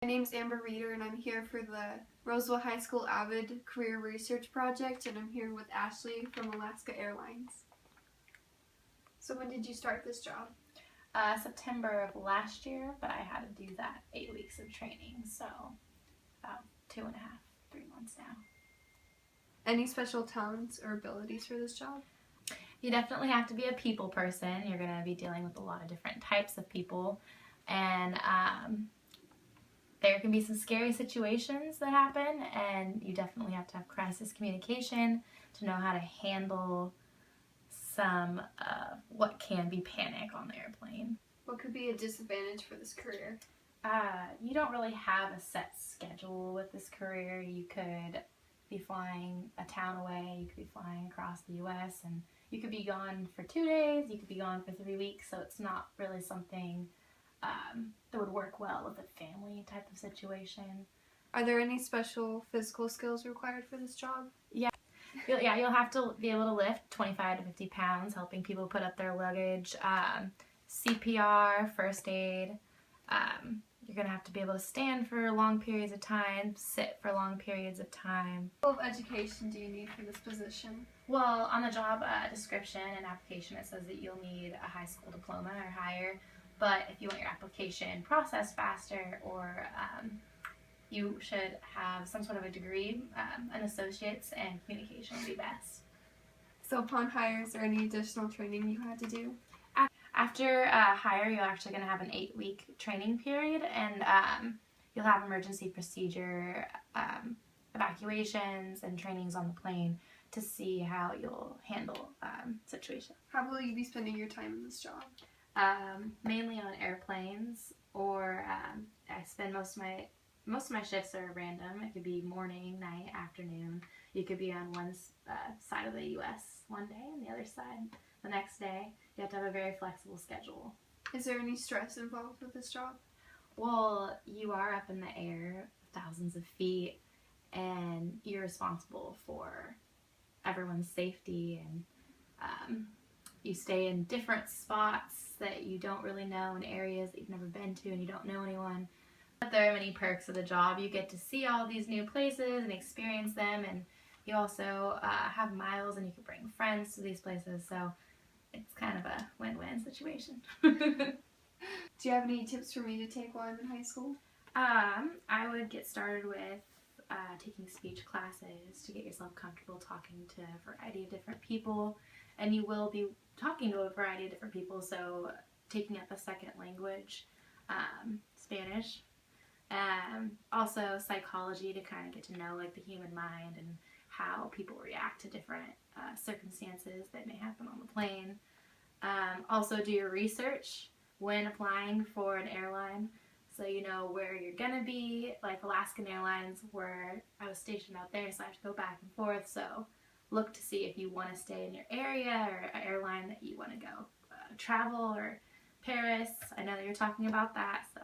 My name's Amber Reeder and I'm here for the Roseville High School Avid Career Research Project, and I'm here with Ashley from Alaska Airlines. So when did you start this job? September of last year, but I had to do that 8 weeks of training, so about 2.5, 3 months now. Any special talents or abilities for this job? You definitely have to be a people person. You're going to be dealing with a lot of different types of people, and there can be some scary situations that happen, and you definitely have to have crisis communication to know how to handle some of what can be panic on the airplane. What could be a disadvantage for this career? You don't really have a set schedule with this career. You could be flying a town away, you could be flying across the U.S., and you could be gone for 2 days, you could be gone for 3 weeks, so it's not really something that would work well with a family type of situation. Are there any special physical skills required for this job? Yeah. You'll have to be able to lift 25 to 50 pounds, helping people put up their luggage, CPR, first aid. You're going to have to be able to stand for long periods of time, sit for long periods of time. What level of education do you need for this position? Well, on the job description and application, it says that you'll need a high school diploma or higher, but if you want your application processed faster, or you should have some sort of a degree, an associate's, and communication would be best. So upon hire, is there any additional training you had to do? After hire, you're actually going to have an 8-week training period, and you'll have emergency procedure evacuations and trainings on the plane to see how you'll handle situations. How will you be spending your time in this job? Mainly on airplanes, or I spend most of my shifts are random. It could be morning, night, afternoon. You could be on one side of the U.S. one day and the other side the next day. You have to have a very flexible schedule. Is there any stress involved with this job? Well, you are up in the air thousands of feet, and you're responsible for everyone's safety, and you stay in different spots that you don't really know, in areas that you've never been to and you don't know anyone. But there are many perks of the job. You get to see all these new places and experience them, and you also have miles, and you can bring friends to these places, so it's kind of a win-win situation. Do you have any tips for me to take while I'm in high school? I would get started with taking speech classes to get yourself comfortable talking to a variety of different people, and you will be talking to a variety of different people, so taking up a second language, Spanish. Also psychology, to kind of get to know like the human mind and how people react to different circumstances that may happen on the plane. Also do your research when applying for an airline, so you know where you're gonna be. Like Alaska Airlines, where I was stationed out there, so I have to go back and forth, so look to see if you want to stay in your area, or an airline that you want to go travel, or Paris. I know that you're talking about that, so